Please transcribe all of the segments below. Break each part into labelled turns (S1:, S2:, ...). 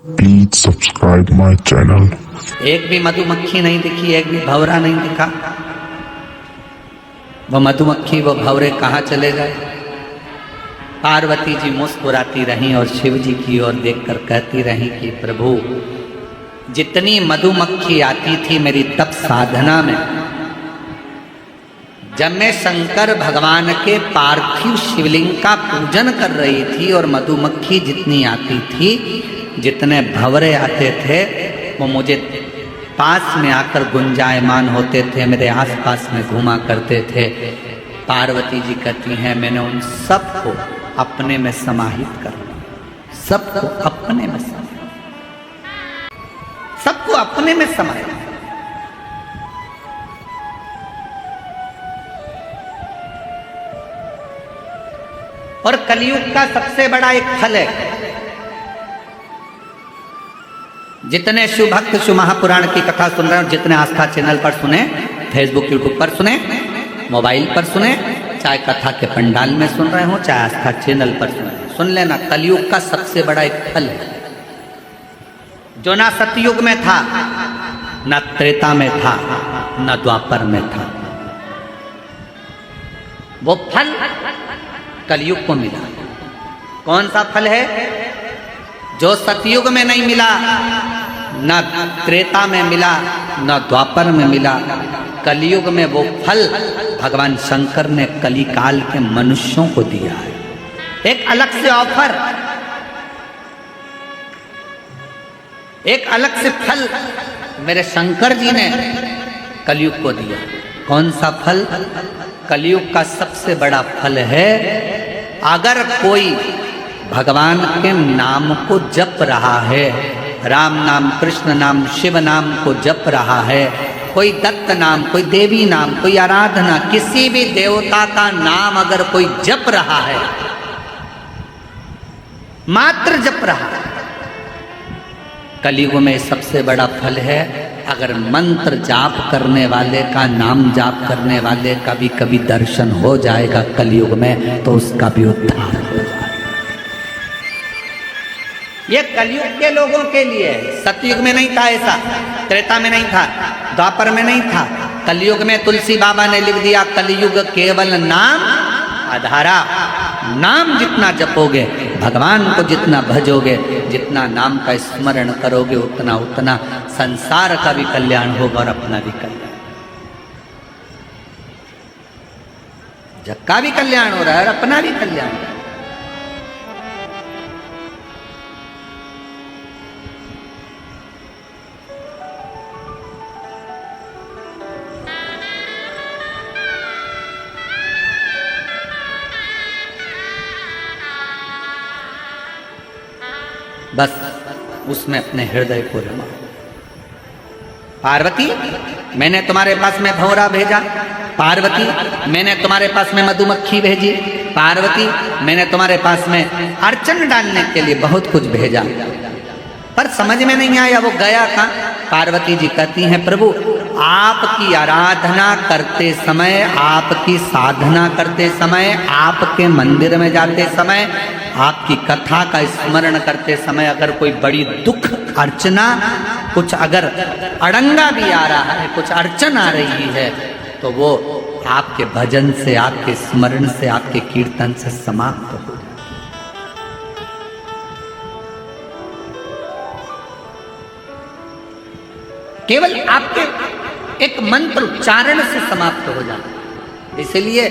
S1: Please subscribe my channel.
S2: एक भी मधुमक्खी नहीं दिखी, एक भी भंवरा नहीं दिखा। वो मधुमक्खी वो भंवरे कहाँ चले गए? पार्वती जी मुस्कुराती रहीं और शिव जी की ओर देखकर कहती रहीं कि प्रभु, जितनी मधुमक्खी आती थी मेरी तप साधना में, जब मैं शंकर भगवान के पार्थिव शिवलिंग का पूजन कर रही थी और मधुमक्खी जितनी आती थी, जितने भंवरे आते थे, वो मुझे पास में आकर गुंजायमान होते थे, मेरे आसपास में घूमा करते थे। पार्वती जी कहती हैं मैंने उन सबको अपने में समाहित कर लिया, सबको अपने में सबको अपने में समाहित। और कलयुग का सबसे बड़ा एक फल है, जितने शिव भक्त शिव महापुराण की कथा सुन रहे हो, जितने आस्था चैनल पर सुने, फेसबुक यूट्यूब पर सुने, मोबाइल पर सुने, चाहे कथा के पंडाल में सुन रहे हो, चाहे आस्था चैनल पर सुन लेना, कलयुग का सबसे बड़ा एक फल है जो ना सतयुग में था, ना त्रेता में था, ना द्वापर में था। वो फल कलयुग को मिला। कौन सा फल है? जो सतयुग में नहीं मिला, न त्रेता में मिला, न द्वापर में मिला, कलयुग में वो फल भगवान शंकर ने कलिकाल के मनुष्यों को दिया है। एक अलग से ऑफर, एक अलग से फल मेरे शंकर जी ने कलयुग को दिया। कौन सा फल? कलयुग का सबसे बड़ा फल है, अगर कोई भगवान के नाम को जप रहा है, राम नाम, कृष्ण नाम, शिव नाम को जप रहा है, कोई दत्त नाम, कोई देवी नाम, कोई आराधना, किसी भी देवता का नाम अगर कोई जप रहा है, मात्र जप रहा है, कलयुग में सबसे बड़ा फल है, अगर मंत्र जाप करने वाले का, नाम जाप करने वाले का भी कभी दर्शन हो जाएगा कलयुग में, तो उसका भी उद्धार हो जाएगा। ये कलयुग के लोगों के लिए है। सतयुग में नहीं था ऐसा, त्रेता में नहीं था, द्वापर में नहीं था। कलयुग में तुलसी बाबा ने लिख दिया, कलयुग केवल नाम आधारा। नाम जितना जपोगे, भगवान को जितना भजोगे, जितना नाम का स्मरण करोगे, उतना उतना संसार का भी कल्याण होगा और अपना भी कल्याण, जग का भी कल्याण हो रहा है और अपना भी कल्याण। बस उसमें अपने हृदय को रमा। पार्वती, मैंने तुम्हारे पास में भंवरा भेजा। पार्वती, मैंने तुम्हारे पास में मधुमक्खी भेजी। पार्वती, मैंने तुम्हारे पास में अर्चन डालने के लिए बहुत कुछ भेजा, पर समझ में नहीं आया वो गया कहाँ। पार्वती जी कहती हैं प्रभु, आपकी आराधना करते समय, आपकी साधना करते समय, आपके मंदिर में जाते समय, आपकी कथा का स्मरण करते समय, अगर कोई बड़ी दुख अर्चना, कुछ अगर अड़ंगा भी आ रहा है, कुछ अड़चन आ रही है, तो वो आपके भजन से, आपके स्मरण से, आपके कीर्तन से समाप्त हो जाए। केवल आपके एक मंत्र उच्चारण से समाप्त हो जाता। इसलिए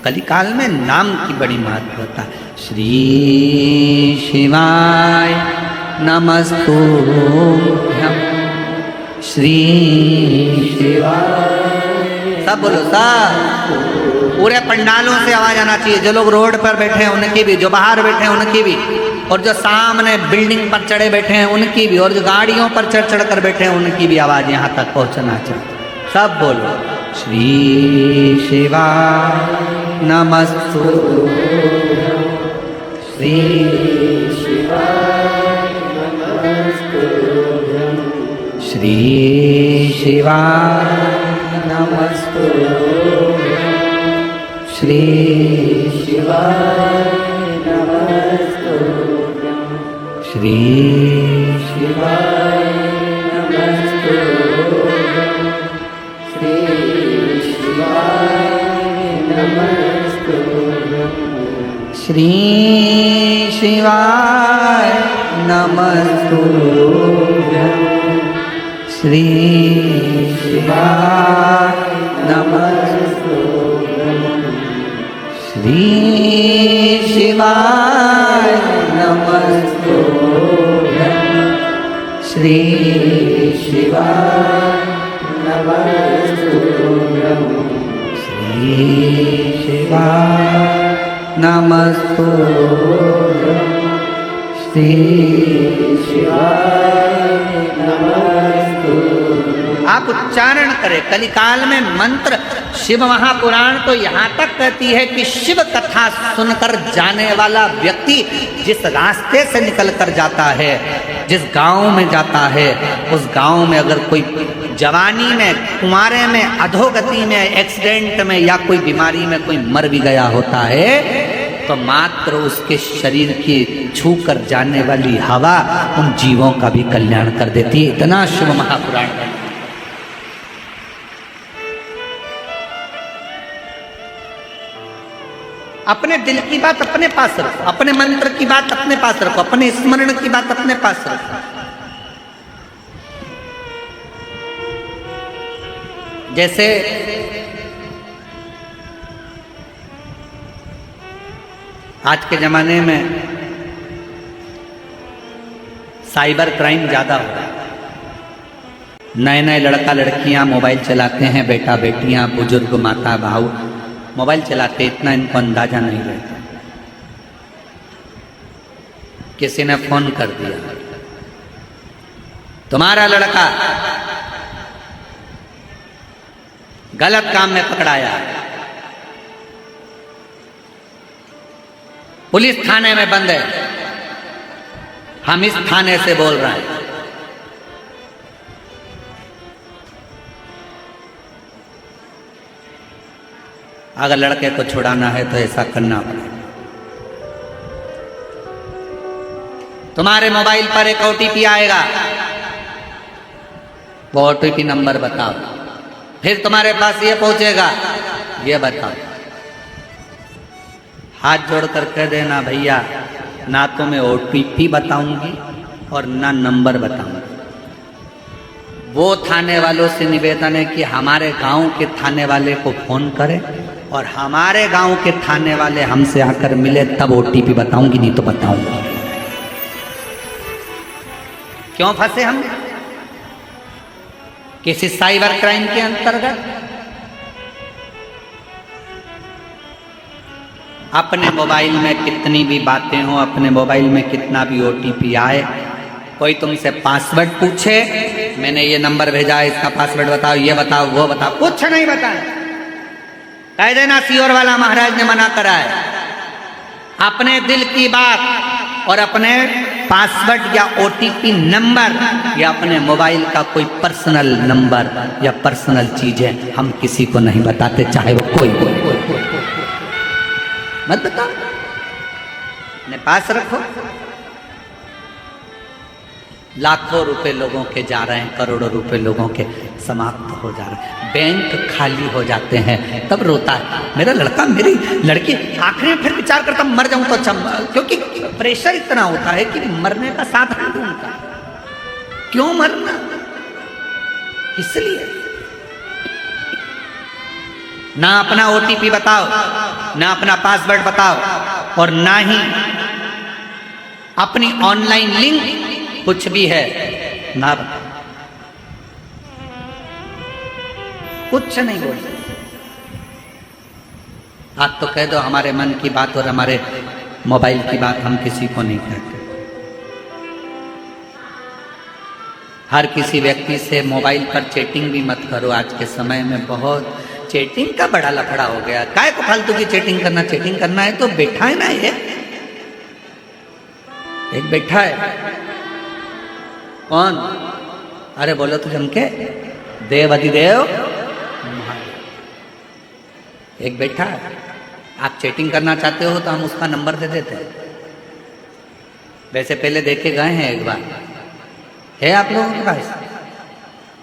S2: कलिकाल में नाम की बड़ी महत्वता है। श्री शिवाय नमस्तुभ्यं, श्री शिवाय। सब बोलो, सब पूरे पंडालों से आवाज आना चाहिए। जो लोग रोड पर बैठे हैं उनकी भी, जो बाहर बैठे हैं उनकी भी, और जो सामने बिल्डिंग पर चढ़े बैठे हैं उनकी भी, और जो गाड़ियों पर चढ़ चढ़ कर बैठे हैं उनकी भी आवाज यहाँ तक पहुँचना चाहिए। सब बोलो, श्री शिवाय नमस्तुभ्यं, श्री शिवाय नमस्तुभ्यं, श्री शिवाय नमस्तुभ्यं, श्री शिवाय नमस्तुभ्यं, श्री शिवाय नमस्तुभ्यं श्री शिवाय नमस्तुभ्यं श्री शिवाय नमस्तुभ्यं श्री शिवाय नमस्तुभ्यं श्री शिवाय नमस्तुभ्यं श्री शिवाय नमस्तुभ्यं श्री शिवाय नमस्तुभ्यं श्री शिवाय नमस्तुभ्यं। आप उच्चारण करें। कलिकाल में मंत्र शिव महापुराण तो यहाँ तक कहती है कि शिव कथा सुनकर जाने वाला व्यक्ति जिस रास्ते से निकल कर जाता है, जिस गांव में जाता है, उस गांव में अगर कोई जवानी में, कुंवारे में, अधोगति में, एक्सीडेंट में या कोई बीमारी में कोई मर भी गया होता है तो मात्र उसके शरीर की छू कर जाने वाली हवा उन जीवों का भी कल्याण कर देती है। इतना शिव महापुराण है। अपने दिल की बात अपने पास रखो, अपने मंत्र की बात अपने पास रखो, अपने स्मरण की बात अपने पास रखो। जैसे आज के जमाने में साइबर क्राइम ज्यादा हो रहा है। नए नए लड़का लड़कियां मोबाइल चलाते हैं, बेटा बेटियां, बुजुर्ग, माता भाऊ मोबाइल चलाते, इतना इनको अंदाजा नहीं रहता। किसी ने फोन कर दिया, तुम्हारा लड़का गलत काम में पकड़ाया, पुलिस थाने में बंद है, हम इस थाने से बोल रहे हैं। अगर लड़के को छुड़ाना है तो ऐसा करना पड़ेगा। तुम्हारे मोबाइल पर एक ओटीपी आएगा, वो ओटीपी नंबर बताओ, फिर तुम्हारे पास ये पहुंचेगा, ये बताओ। हाथ जोड़कर कह देना, भैया ना तो मैं ओटीपी बताऊंगी और ना नंबर बताऊंगी। वो थाने वालों से निवेदन है कि हमारे गांव के थाने वाले को फोन करें और हमारे गांव के थाने वाले हमसे आकर मिले तब ओटीपी बताऊंगी, नहीं तो बताऊंगी। क्यों फंसे हम किसी साइबर क्राइम के अंतर्गत? अपने मोबाइल में कितनी भी बातें हो, अपने मोबाइल में कितना भी ओटीपी आए, कोई तुमसे पासवर्ड पूछे, मैंने ये नंबर भेजा है, इसका पासवर्ड बताओ, ये बताओ, वो बताओ, कुछ नहीं बताना। कह देना सीओर वाला महाराज ने मना करा है। अपने दिल की बात और अपने पासवर्ड या ओटीपी नंबर या अपने मोबाइल का कोई पर्सनल नंबर या पर्सनल चीजें हम किसी को नहीं बताते, चाहे वो कोई मत बताओ, अपने पास रखो। लाखों रुपए लोगों के जा रहे हैं, करोड़ों रुपए लोगों के समाप्त हो जा रहे हैं, बैंक खाली हो जाते हैं, तब रोता है मेरा लड़का, मेरी लड़की। आखिर में फिर विचार करता मर जाऊं तो अच्छा, क्योंकि प्रेशर इतना होता है कि मरने का साधन ढूंढता। क्यों मरना? इसलिए ना अपना ओटीपी बताओ, ना अपना पासवर्ड बताओ और ना ही अपनी ऑनलाइन लिंक कुछ भी है ना बताओ, कुछ नहीं बोल सकते। आप तो कह दो हमारे मन की बात और हमारे मोबाइल की बात हम किसी को नहीं कहते। हर किसी व्यक्ति से मोबाइल पर चैटिंग भी मत करो। आज के समय में बहुत चैटिंग का बड़ा लफड़ा हो गया। काय को फालतू की चैटिंग करना है तो बैठा है ना, ये एक बैठा है। कौन? अरे बोलो तो जमके, देव अधिदेव एक बैठा है। आप चैटिंग करना चाहते हो तो हम उसका नंबर दे देते हैं। वैसे पहले देखे गए हैं एक बार, है आप लोगों के पास?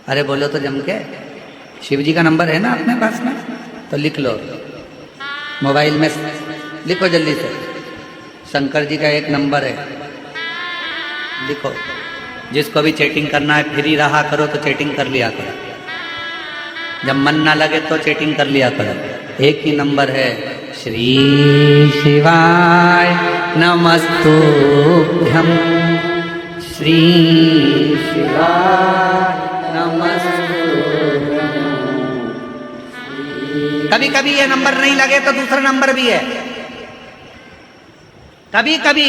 S2: अरे बोलो तो जम के। शिव जी का नंबर है ना अपने पास में? तो लिख लो मोबाइल में, लिखो जल्दी से। शंकर जी का एक नंबर है, लिखो। जिसको भी चैटिंग करना है, फ्री रहा करो तो चैटिंग कर लिया करो, जब मन ना लगे तो चैटिंग कर लिया करो। एक ही नंबर है, श्री शिवाय नमस्तुभ्यं, श्री शिवाय नमस्तुभ्यं। कभी कभी ये नंबर नहीं लगे तो दूसरा नंबर भी है, कभी कभी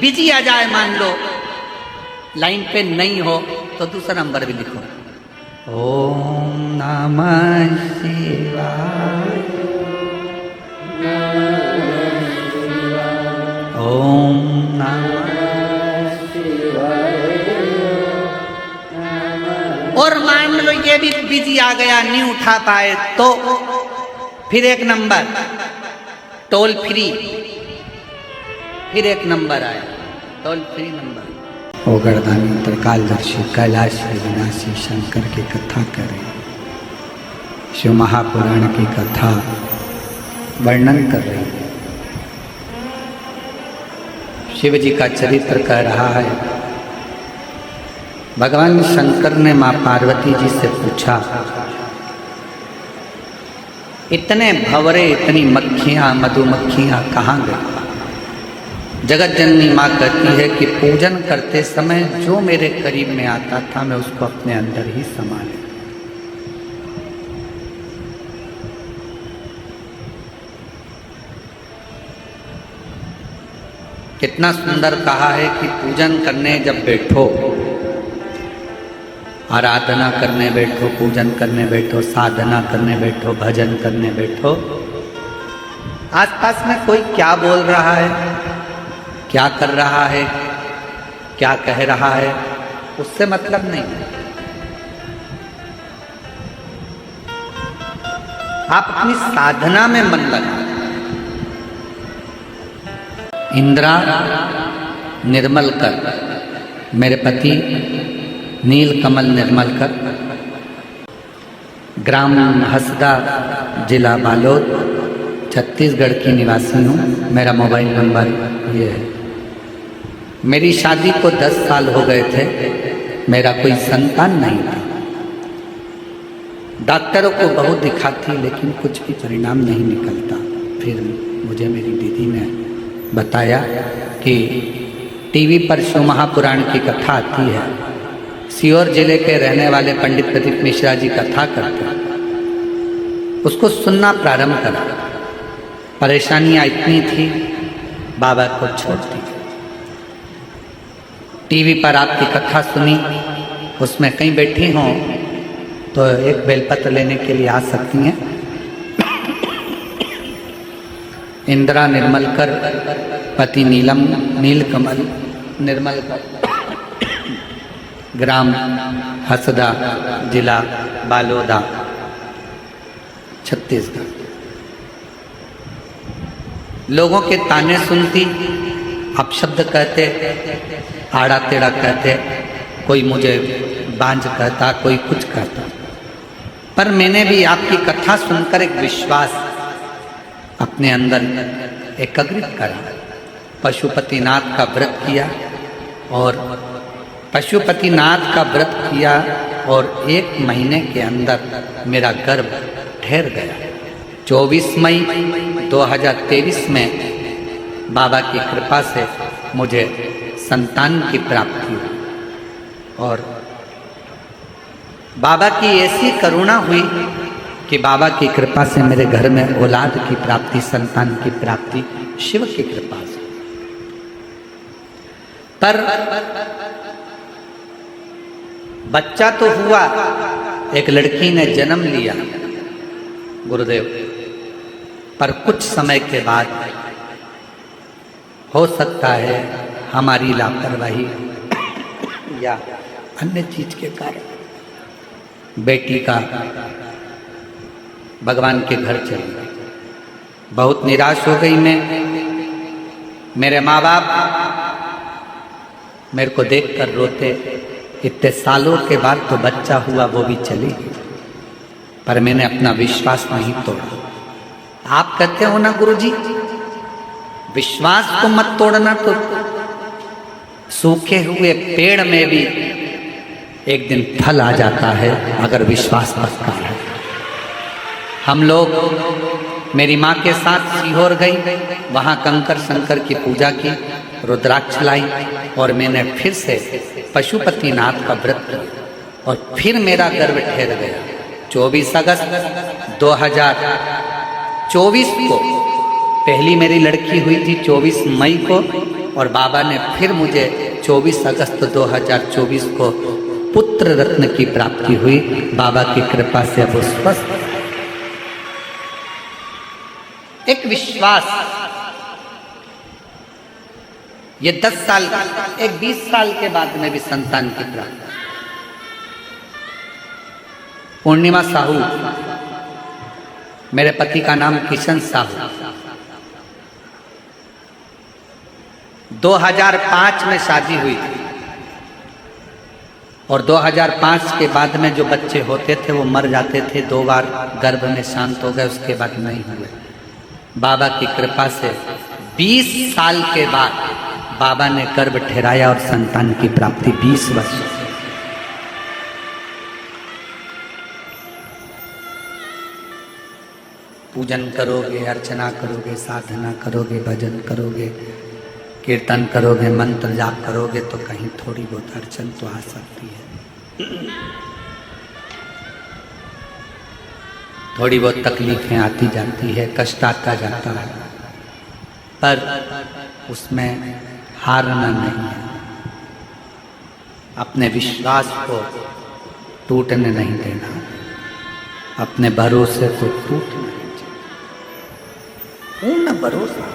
S2: बिजी आ जाए, मान लो लाइन पे नहीं हो तो दूसरा नंबर भी लिखो। ओम नमः शिवाय, ओम नमः शिवाय। और मान लो ये भी बिजी आ गया, नहीं उठा पाए तो फिर एक नंबर टोल फ्री, फिर एक नंबर आया टोल फ्री नंबर। ओ गर्दानी त्रिकालदर्शी कैलाश विनाशी शंकर की कथा करें, शिव महापुराण की कथा वर्णन कर रही है। शिव जी का चरित्र कह रहा है। भगवान शंकर ने माँ पार्वती जी से पूछा, इतने भंवरे, इतनी मक्खियाँ, मधुमक्खियाँ कहाँ गई? जगत जननी माँ कहती है कि पूजन करते समय जो मेरे करीब में आता था मैं उसको अपने अंदर ही समा लेता। कितना सुंदर कहा है कि पूजन करने जब बैठो, आराधना करने बैठो, पूजन करने बैठो, साधना करने बैठो, भजन करने बैठो, आसपास में कोई क्या बोल रहा है, क्या कर रहा है, क्या कह रहा है, उससे मतलब नहीं। आप अपनी साधना में मन लगाएं। इंदिरा निर्मलकर, मेरे पति नीलकमल निर्मलकर, ग्राम हसदा, जिला बालोद, छत्तीसगढ़ की निवासी हूँ। मेरा मोबाइल नंबर ये है। मेरी शादी को 10 साल हो गए थे, मेरा कोई संतान नहीं था। डॉक्टरों को बहुत दिखाती लेकिन कुछ भी परिणाम नहीं निकलता। फिर मुझे मेरी दीदी ने बताया कि टीवी पर शिव महापुराण की कथा आती है। सीहोर जिले के रहने वाले पंडित प्रदीप मिश्रा जी कथा करते हैं, उसको सुनना प्रारंभ करा। परेशानियां इतनी थी, बाबा को छोड़ दी। टीवी पर आपकी कथा सुनी, उसमें कहीं बैठी हों तो एक बेलपत्र लेने के लिए आ सकती हैं। इंदिरा निर्मलकर, पति नीलकमल निर्मलकर, ग्राम हसदा, जिला बालोदा, छत्तीसगढ़। लोगों के ताने सुनती, अपशब्द कहते, आड़ा टेढ़ा कहते, कोई मुझे बांझ कहता, कोई कुछ कहता। पर मैंने भी आपकी कथा सुनकर एक विश्वास अपने अंदर एकाग्रित करा। पशुपतिनाथ का व्रत किया और पशुपतिनाथ का व्रत किया और 1 महीने के अंदर मेरा गर्भ ठहर गया। 24 मई 2023 में बाबा की कृपा से मुझे संतान की प्राप्ति हुई और बाबा की ऐसी करुणा हुई कि बाबा की कृपा से मेरे घर में औलाद की प्राप्ति, संतान की प्राप्ति शिव की कृपा से। पर बच्चा तो हुआ, एक लड़की ने जन्म लिया गुरुदेव, पर कुछ समय के बाद हो सकता है हमारी लापरवाही या अन्य चीज के कारण बेटी का भगवान के घर चली गई। बहुत निराश हो गई मैं। मेरे माँ बाप मेरे को देखकर रोते, इतने सालों के बाद तो बच्चा हुआ वो भी चली गई, पर मैंने अपना विश्वास नहीं तोड़ा। आप कहते हो ना गुरुजी, विश्वास को मत तोड़ना, तो सूखे हुए पेड़ में भी एक दिन फल आ जाता है अगर विश्वास पक्का है। हम लोग मेरी माँ के साथ सीहोर गई, वहाँ कंकर शंकर की पूजा की, रुद्राक्ष लाई और मैंने फिर से पशुपतिनाथ का व्रत किया और फिर मेरा गर्भ ठहर गया। 24 अगस्त 2024 को पहली मेरी लड़की हुई थी, 24 मई को, और बाबा ने फिर मुझे 24 अगस्त 2024 को पुत्र रत्न की प्राप्ति हुई। बाबा की कृपा से वो स्वस्थ। एक विश्वास, ये 10 साल, एक 20 साल के बाद में भी संतान की प्राप्ति। पूर्णिमा साहू, मेरे पति का नाम किशन साहू, 2005 में शादी हुई थी और 2005 के बाद में जो बच्चे होते थे वो मर जाते थे। 2 बार गर्भ में शांत हो गए, उसके बाद नहीं हुए। बाबा की कृपा से 20 साल के बाद बाबा ने गर्भ ठहराया और संतान की प्राप्ति 20 वर्ष। पूजन करोगे, अर्चना करोगे, साधना करोगे, भजन करोगे, कीर्तन करोगे, मंत्र जाप करोगे तो कहीं थोड़ी बहुत अड़चन तो आ सकती है, थोड़ी बहुत तकलीफें आती जाती है, कष्ट आता जाता है, पर उसमें हारना नहीं है। अपने विश्वास को टूटने नहीं देना, अपने भरोसे को टूटना नहीं चाहिए। पूर्ण भरोसा,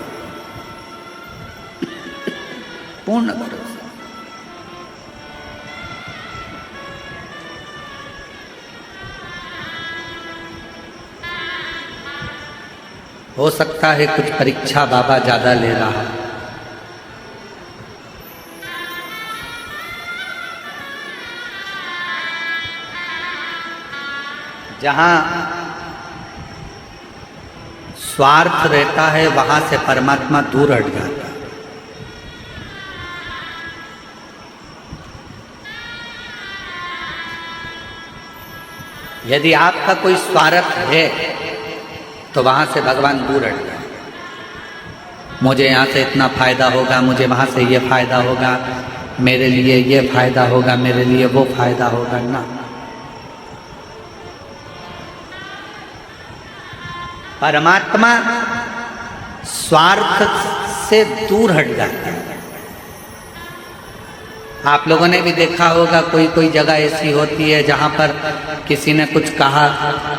S2: पूर्ण भरोसा। हो सकता है कुछ परीक्षा बाबा ज्यादा ले रहा है, जहां स्वार्थ रहता है वहां से परमात्मा दूर हट जाता है। यदि आपका कोई स्वार्थ है तो वहां से भगवान दूर हट जाए। मुझे यहाँ से इतना फायदा होगा, मुझे वहां से ये फायदा होगा, मेरे लिए ये फायदा होगा, मेरे लिए वो फायदा होगा, ना। परमात्मा स्वार्थ से दूर हट जाता है। आप लोगों ने भी देखा होगा, कोई कोई जगह ऐसी होती है जहाँ पर किसी ने कुछ कहा,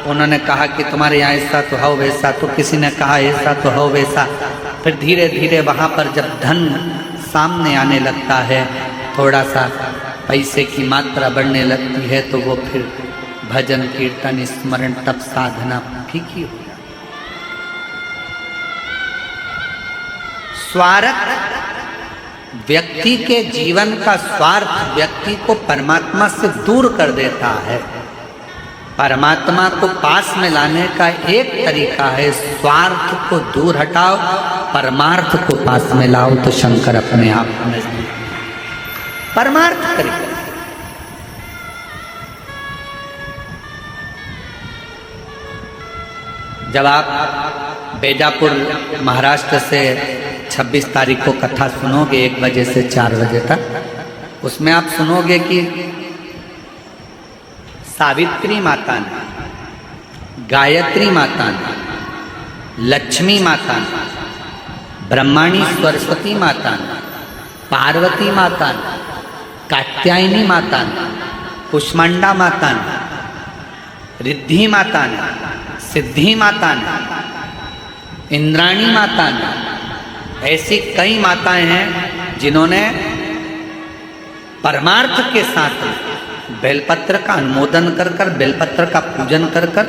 S2: उन्होंने कहा कि तुम्हारे यहाँ ऐसा तो हो वैसा, तो किसी ने कहा ऐसा तो हो वैसा। फिर धीरे धीरे वहाँ पर जब धन सामने आने लगता है, थोड़ा सा पैसे की मात्रा बढ़ने लगती है, तो वो फिर भजन कीर्तन स्मरण तप साधना फीकी हो जाती। स्वार्थ व्यक्ति के जीवन का स्वार्थ व्यक्ति को परमात्मा से दूर कर देता है। परमात्मा को पास में लाने का एक तरीका है, स्वार्थ को दूर हटाओ, परमार्थ को पास में लाओ, तो शंकर अपने आप में परमार्थ करेगा। जब आप बेजापुर महाराष्ट्र से 26 तारीख को कथा सुनोगे 1 बजे से 4 बजे तक, उसमें आप सुनोगे कि सावित्री माता ने, गायत्री माता ने, लक्ष्मी माता ने, ब्रह्माणी सरस्वती माता ने, पार्वती माता ने, कात्यायनी माता ने, कुष्मांडा माता ने, रिद्धि माता ने, सिद्धि माता ने, इंद्राणी माता ने, ऐसी कई माताएं हैं जिन्होंने परमार्थ के साथ बेलपत्र का अनुमोदन कर कर, बेलपत्र का पूजन कर कर,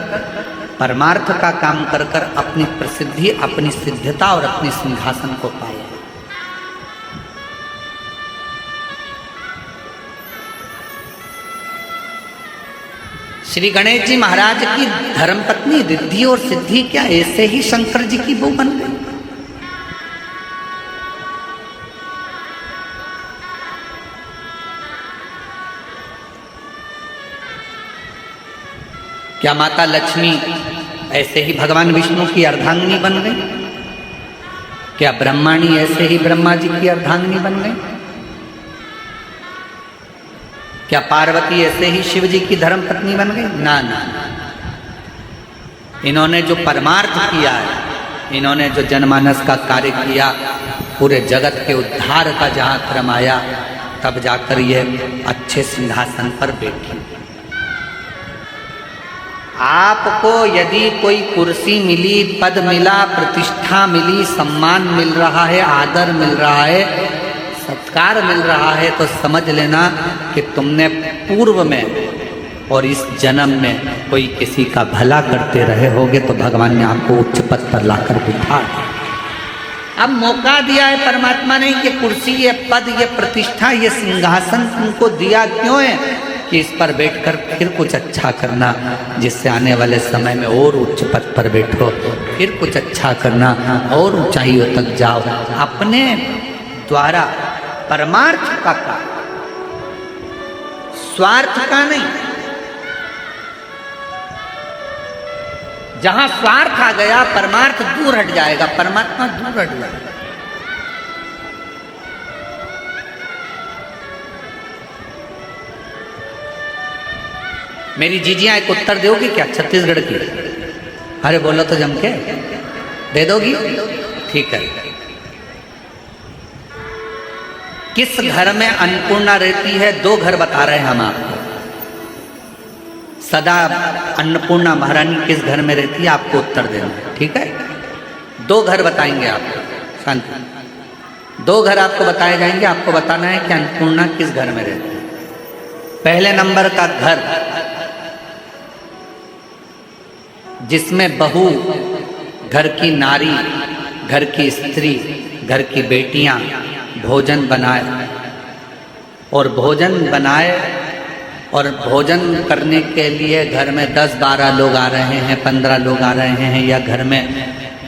S2: परमार्थ का काम कर कर अपनी प्रसिद्धि, अपनी सिद्धता और अपनी सिंहासन को पाया। श्री गणेश जी महाराज की धर्मपत्नी रिद्धि और सिद्धि क्या ऐसे ही शंकर जी की बहू बन गई? क्या माता लक्ष्मी ऐसे ही भगवान विष्णु की अर्धांगिनी बन गई? क्या ब्रह्माणी ऐसे ही ब्रह्मा जी की अर्धांगिनी बन गई? क्या पार्वती ऐसे ही शिव जी की धर्मपत्नी बन गई? ना ना, इन्होंने जो परमार्थ किया है, इन्होंने जो जनमानस का कार्य किया, पूरे जगत के उद्धार का जहां क्रम आया, तब जाकर ये अच्छे सिंहासन पर बैठी। आपको यदि कोई कुर्सी मिली, पद मिला, प्रतिष्ठा मिली, सम्मान मिल रहा है, आदर मिल रहा है, सत्कार मिल रहा है, तो समझ लेना कि तुमने पूर्व में और इस जन्म में कोई किसी का भला करते रहे होगे, तो भगवान ने आपको उच्च पद पर लाकर बिठा दिया। अब मौका दिया है परमात्मा ने, ये कुर्सी, ये पद, ये प्रतिष्ठा, ये सिंहासन तुमको दिया क्यों है? कि इस पर बैठकर फिर कुछ अच्छा करना, जिससे आने वाले समय में और उच्च पद पर बैठो, फिर कुछ अच्छा करना और ऊंचाइयों तक जाओ। अपने द्वारा परमार्थ का काम, स्वार्थ का नहीं। जहां स्वार्थ आ गया, परमार्थ दूर हट जाएगा, परमात्मा दूर हट जाएगा। मेरी जीजियां एक उत्तर दोगी क्या छत्तीसगढ़ की? अरे बोलो तो जम के, दे दोगी? ठीक है। किस घर में अन्नपूर्णा रहती है? 2 घर बता रहे हैं हम आपको। सदा अन्नपूर्णा महारानी किस घर में रहती है, आपको उत्तर देना है, ठीक है? 2 घर बताएंगे आपको, शांति। 2 घर आपको बताए जाएंगे, आपको बताना है कि अन्नपूर्णा किस घर में रहती है। पहले नंबर का घर जिसमें बहू, घर की नारी, घर की स्त्री, घर की बेटियां भोजन बनाए और भोजन करने के लिए घर में 10-12 लोग आ रहे हैं, 15 लोग आ रहे हैं, या घर में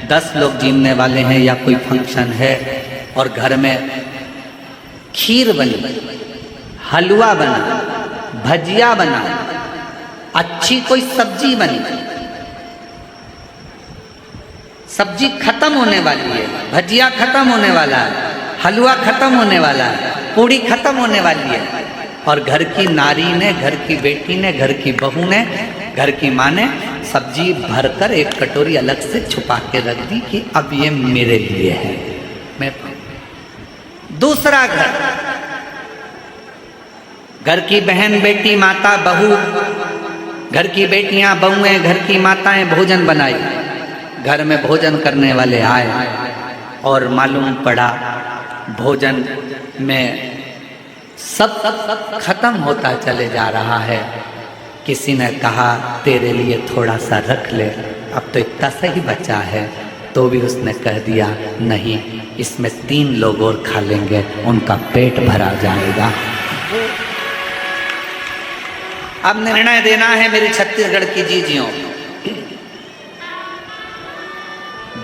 S2: 10 लोग जीने वाले हैं, या कोई फंक्शन है और घर में खीर बनी, हलवा बना, भजिया बना, अच्छी कोई सब्जी बनी। सब्जी खत्म होने वाली है, भजिया खत्म होने वाला है, हलवा खत्म होने वाला है, पूड़ी खत्म होने वाली है, और घर की नारी ने, घर की बेटी ने, घर की बहू ने, घर की माँ ने सब्जी भरकर एक कटोरी अलग से छुपा के रख दी कि अब ये मेरे लिए है, मैं। दूसरा घर की बहन, बेटी, माता, बहू, घर की बेटियां, बहुएं, घर की माताएं भोजन बनाई। घर में भोजन करने वाले आए और मालूम पड़ा भोजन में सब खत्म होता चले जा रहा है। किसी ने कहा तेरे लिए थोड़ा सा रख ले, अब तो इतना सा ही बचा है, तो भी उसने कह दिया नहीं, इसमें 3 लोग और खा लेंगे, उनका पेट भरा जाएगा। अब निर्णय देना है मेरी छत्तीसगढ़ की जीजियों।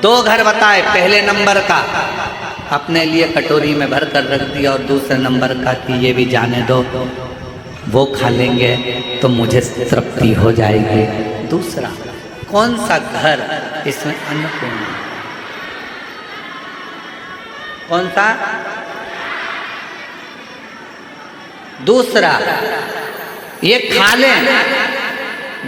S2: 2 घर बताए, पहले नंबर का अपने लिए कटोरी में भर कर रख दिया, और दूसरे नंबर का कि ये भी जाने दो, वो खा लेंगे तो मुझे तृप्ति हो जाएगी। दूसरा कौन सा घर इसमें अन्नपूर्णा? कौन सा? दूसरा, ये खा लें,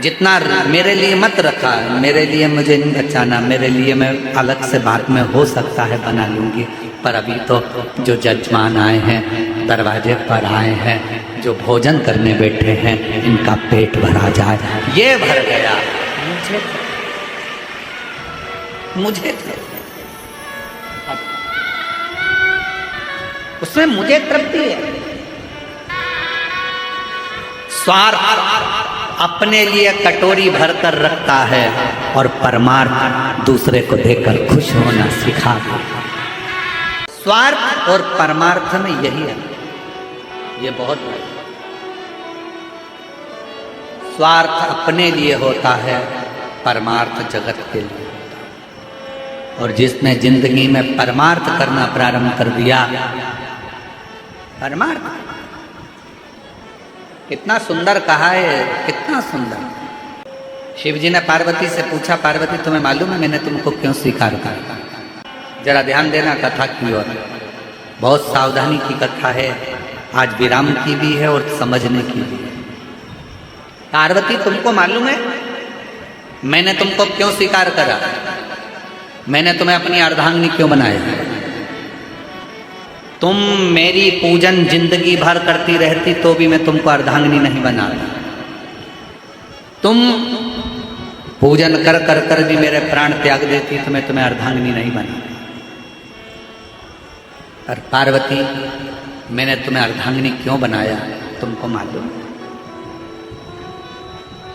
S2: जितना मेरे लिए मत रखा, मेरे लिए मुझे नहीं बचाना, मेरे लिए मैं अलग से बाद में हो सकता है बना लूँगी, पर अभी तो जो जजमान आए हैं, दरवाजे पर आए हैं, जो भोजन करने बैठे हैं, इनका पेट भरा जाए। ये भर गया, मुझे उसमें मुझे तृप्ति है। स्वार्थ अपने लिए कटोरी भरकर रखता है और परमार्थ दूसरे को देकर खुश होना सिखा दे। स्वार्थ और परमार्थ में यही है, ये बहुत है। स्वार्थ अपने लिए होता है, परमार्थ जगत के लिए। और जिसने जिंदगी में परमार्थ करना प्रारंभ कर दिया, परमार्थ, कितना सुंदर कहा है, कितना सुंदर। शिव जी ने पार्वती से पूछा, पार्वती तुम्हें मालूम है मैंने तुमको क्यों स्वीकार करा? जरा ध्यान देना कथा की ओर, बहुत सावधानी की कथा है, आज विराम की भी है और समझने की भी है। पार्वती तुमको मालूम है मैंने तुमको क्यों स्वीकार करा? मैंने तुम्हें अपनी अर्धांगिनी क्यों बनाया? तुम मेरी पूजन जिंदगी भर करती रहती तो भी मैं तुमको अर्धांगिनी नहीं बनाता। तुम पूजन कर कर कर भी मेरे प्राण त्याग देती तो मैं तुम्हें अर्धांगिनी नहीं बनाता। पर पार्वती मैंने तुम्हें अर्धांगिनी क्यों बनाया तुमको मालूम?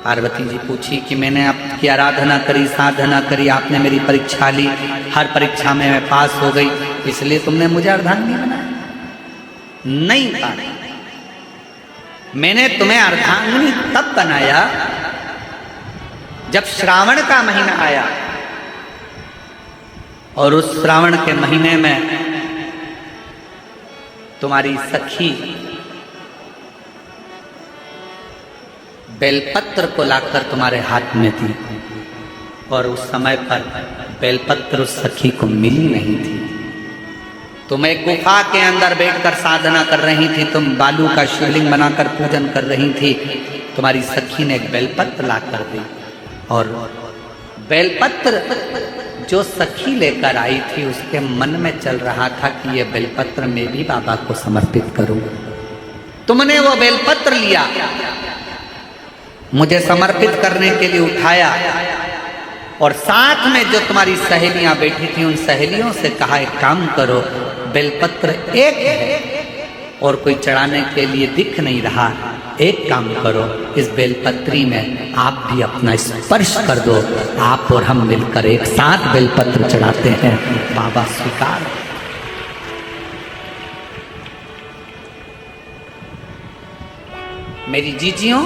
S2: पार्वती जी पूछी कि मैंने आपकी आराधना करी, साधना करी, आपने मेरी परीक्षा ली, हर परीक्षा में मैं पास हो गई, इसलिए तुमने मुझे अर्धांगिनी बनाया? नहीं पार्वती, मैंने तुम्हें अर्धांगिनी तब बनाया जब श्रावण का महीना आया और उस श्रावण के महीने में तुम्हारी सखी बेलपत्र को लाकर तुम्हारे हाथ में थी और उस समय पर बेलपत्र उस सखी को मिली नहीं थी। तुम एक गुफा के अंदर बैठकर साधना कर रही थी, तुम बालू का शिवलिंग बनाकर पूजन कर रही थी, तुम्हारी सखी ने एक बेलपत्र लाकर दी और बेलपत्र जो सखी लेकर आई थी उसके मन में चल रहा था कि ये बेलपत्र मैं भी बाबा को समर्पित करूं। तुमने वो बेलपत्र लिया, मुझे समर्पित करने के लिए उठाया और साथ में जो तुम्हारी सहेलियां बैठी थी उन सहेलियों से कहा एक काम करो, बेलपत्र एक है और कोई चढ़ाने के लिए दिख नहीं रहा, एक काम करो इस बेलपत्री में आप भी अपना स्पर्श कर दो, आप और हम मिलकर एक साथ बेलपत्र चढ़ाते हैं। बाबा स्वीकार। मेरी जीजियों,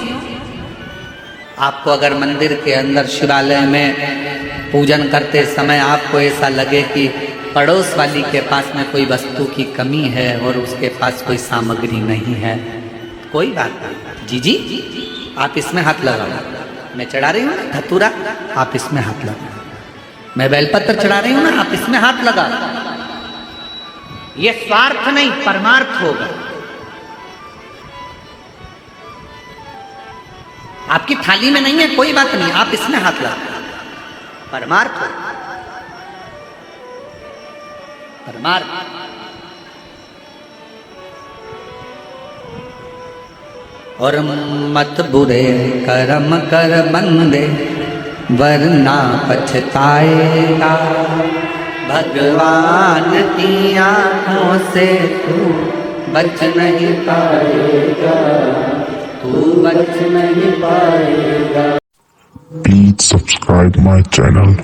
S2: आपको अगर मंदिर के अंदर शिवालय में पूजन करते समय आपको ऐसा लगे कि पड़ोस वाली के पास में कोई वस्तु की कमी है और उसके पास कोई सामग्री नहीं है, कोई बात नहीं, जीजी आप इसमें हाथ लगाओ, मैं चढ़ा रही हूँ ना धतूरा, आप इसमें हाथ लगाओ, मैं बेलपत्र चढ़ा रही हूँ ना, आप इसमें हाथ लगाओ। ये स्वार्थ नहीं, परमार्थ होगा। आपकी थाली में नहीं है कोई बात नहीं, आप इसमें हाथ लगाओ, परमार्थ हो, परमार्थ। और मत बुरे कर्म कर बंदे वरना पछताएगा, भगवान की आंखों से तू बच नहीं पाएगा, तू बच नहीं पाएगा।
S1: Please subscribe my channel.